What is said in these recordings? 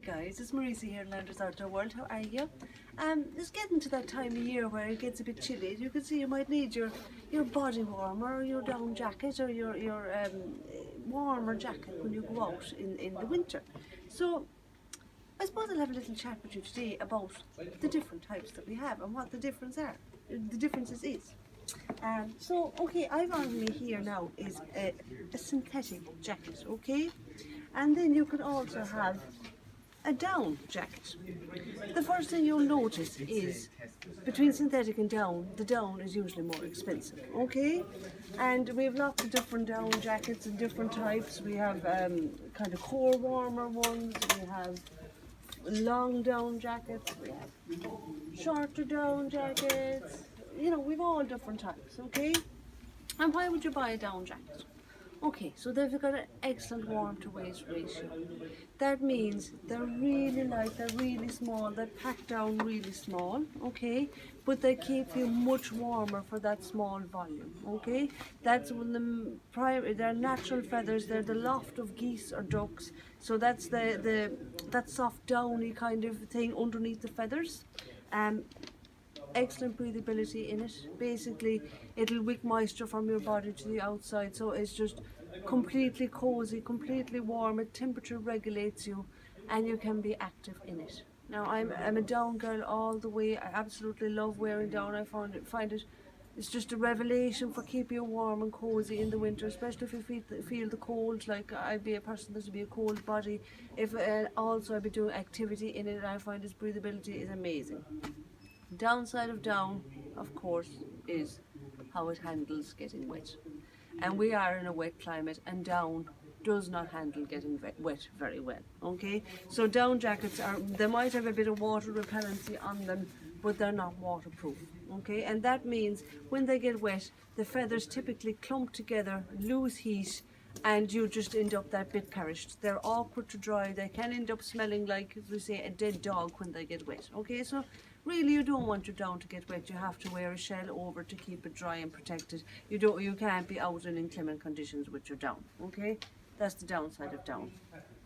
Guys, it's Muiriosa here in Landers Outdoor World. How are you? It's getting to that time of year where it gets a bit chilly. You can see you might need your body warmer, or your down jacket, or your warmer jacket when you go out in the winter. So I suppose I'll have a little chat with you today about the different types that we have and what the differences is. Okay, I've on me here now is a synthetic jacket, okay? And then you can also have a down jacket. The first thing you'll notice is between synthetic and down, the down is usually more expensive, okay? And we have lots of different down jackets and different types. We have kind of core warmer ones, we have long down jackets, we have shorter down jackets, you know, we've all different types, okay? And why would you buy a down jacket? Okay, so they've got an excellent warm to waist ratio. That means they're really light, they're really small, they're packed down really small, okay? But they keep you much warmer for that small volume, okay? That's when they're natural feathers, they're the loft of geese or ducks. So that's that soft downy kind of thing underneath the feathers. Excellent breathability in it. Basically, it'll wick moisture from your body to the outside, so it's just completely cozy, completely warm. It temperature regulates you, and you can be active in it. Now, I'm a down girl all the way. I absolutely love wearing down. I find it's just a revelation for keeping you warm and cozy in the winter, especially if you feel the cold. Like, I'd be a person that would be a cold body. If also I'd be doing activity in it, and I find its breathability is amazing. Downside of down, of course, is how it handles getting wet. And we are in a wet climate, and down does not handle getting wet very well, okay? So down jackets they might have a bit of water repellency on them, but they're not waterproof, okay? And that means when they get wet, the feathers typically clump together, lose heat, and you just end up that bit perished. They're awkward to dry. They can end up smelling like, as we say, a dead dog when they get wet, okay? So really, you don't want your down to get wet. You have to wear a shell over to keep it dry and protected. You can't be out in inclement conditions with your down, okay? That's the downside of down,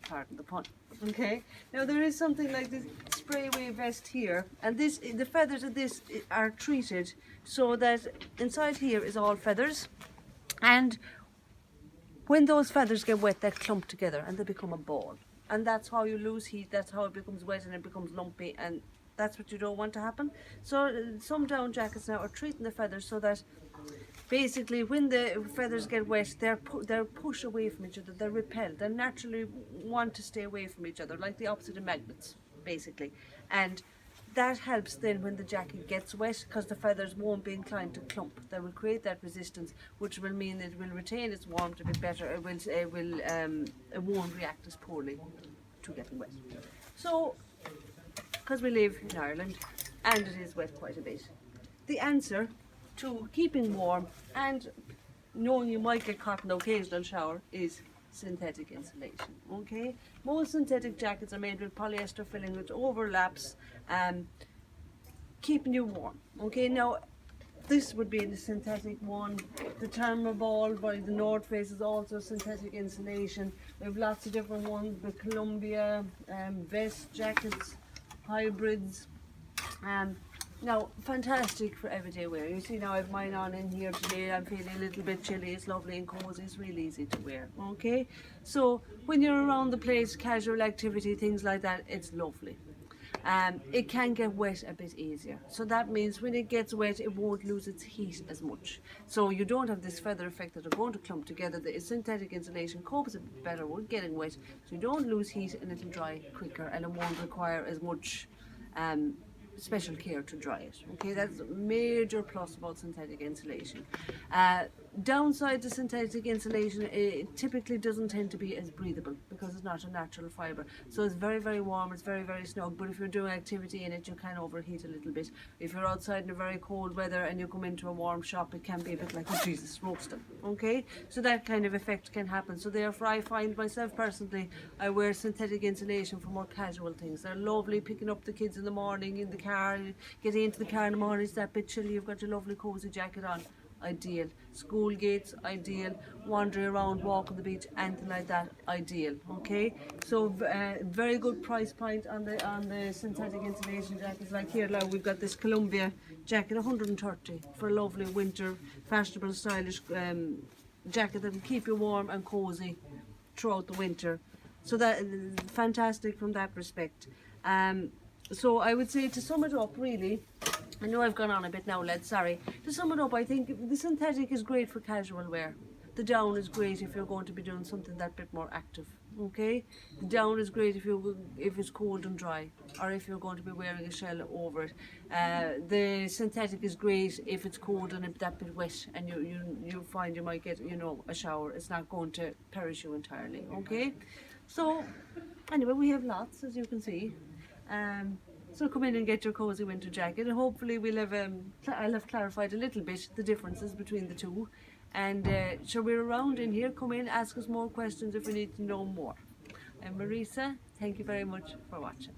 pardon the pun, okay? Now, there is something like this spray away vest here, and the feathers of this are treated so that inside here is all feathers, and when those feathers get wet, they clump together and they become a ball. And that's how you lose heat, that's how it becomes wet and it becomes lumpy, and that's what you don't want to happen. So some down jackets now are treating the feathers so that basically when the feathers get wet, they're pushed away from each other, they're repelled, they naturally want to stay away from each other, like the opposite of magnets, basically. And that helps then when the jacket gets wet, because the feathers won't be inclined to clump. They will create that resistance, which will mean it will retain its warmth a bit better. It won't react as poorly to getting wet. So, because we live in Ireland and it is wet quite a bit, the answer to keeping warm and knowing you might get caught in the occasional shower is synthetic insulation, okay? Most synthetic jackets are made with polyester filling which overlaps, keeping you warm, okay? Now, this would be the synthetic one. The Thermoball by the North Face is also synthetic insulation. We have lots of different ones, the Columbia, vest jackets, hybrids. Now, fantastic for everyday wear. You see now I have mine on in here today. I'm feeling a little bit chilly. It's lovely and cozy. It's really easy to wear, okay? So when you're around the place, casual activity, things like that, it's lovely. It can get wet a bit easier. So that means when it gets wet, it won't lose its heat as much. So you don't have this feather effect that are going to clump together. The synthetic insulation copes a bit better with getting wet. So you don't lose heat and it'll dry quicker, and it won't require as much special care to dry it, okay? That's a major plus about synthetic insulation. Downside to synthetic insulation, it typically doesn't tend to be as breathable because it's not a natural fibre. So it's very, very warm, it's very, very snug, but if you're doing activity in it, you can overheat a little bit. If you're outside in a very cold weather and you come into a warm shop, it can be a bit like, oh Jesus, roasting, okay? So that kind of effect can happen. So therefore I find myself personally, I wear synthetic insulation for more casual things. They're lovely, picking up the kids in the morning in the car, getting into the car in the morning, it's that bit chilly, you've got your lovely cozy jacket on. ideal. School gates, ideal. Wandering around, walk on the beach, anything like that, ideal. Okay, so very good price point on the synthetic insulation jackets. Like here, now we've got this Columbia jacket, 130 for a lovely winter, fashionable, stylish jacket that will keep you warm and cozy throughout the winter. So that fantastic from that respect. So I would say, to sum it up, really, I know I've gone on a bit now, lads, sorry. To sum it up, I think the synthetic is great for casual wear. The down is great if you're going to be doing something that bit more active, okay? The down is great if it's cold and dry, or if you're going to be wearing a shell over it. The synthetic is great if it's cold and that bit wet, and you find you might get, you know, a shower. It's not going to perish you entirely, okay? So, anyway, we have lots, as you can see. So come in and get your cozy winter jacket, and hopefully I'll have clarified a little bit the differences between the two. And sure, we're around in here. Come in, ask us more questions if we need to know more. I'm Muiriosa. Thank you very much for watching.